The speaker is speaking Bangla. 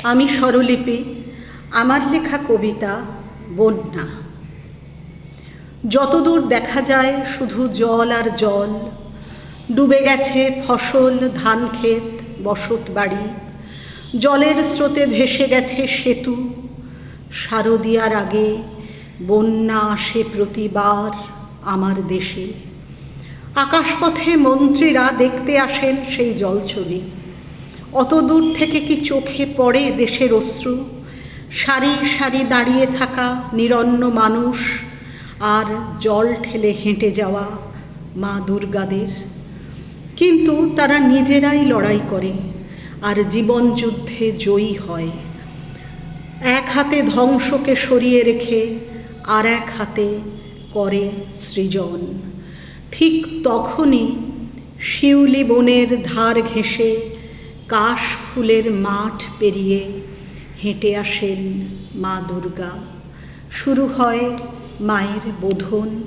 আমি স্বরলিপি, আমার লেখা কবিতা বন্যা। যতদূর দেখা যায় শুধু জল আর জল, ডুবে গেছে ফসল, ধান ক্ষেত, বসত বাড়ি। জলের স্রোতে ভেসে গেছে সেতু। শারদিয়ার আগে বন্যা আসে প্রতিবার আমার দেশে। আকাশপথে মন্ত্রীরা দেখতে আসেন সেই জলছবি। অত দূর থেকে কি চোখে পড়ে দেশের অশ্রু? সারি সারি দাঁড়িয়ে থাকা নিরন্ন মানুষ, আর জল ঠেলে হেঁটে যাওয়া মা দুর্গাদের। কিন্তু তারা নিজেরাই লড়াই করে আর জীবন যুদ্ধে জয়ী হয়। এক হাতে ধ্বংসকে সরিয়ে রেখে আর এক হাতে করে সৃজন। ঠিক তখনই শিউলি বনের ধার ঘেঁষে কাশ ফুলের মাঠ পেরিয়ে হেঁটে আসেন মা দুর্গা। শুরু হয় মায়ের বোধন।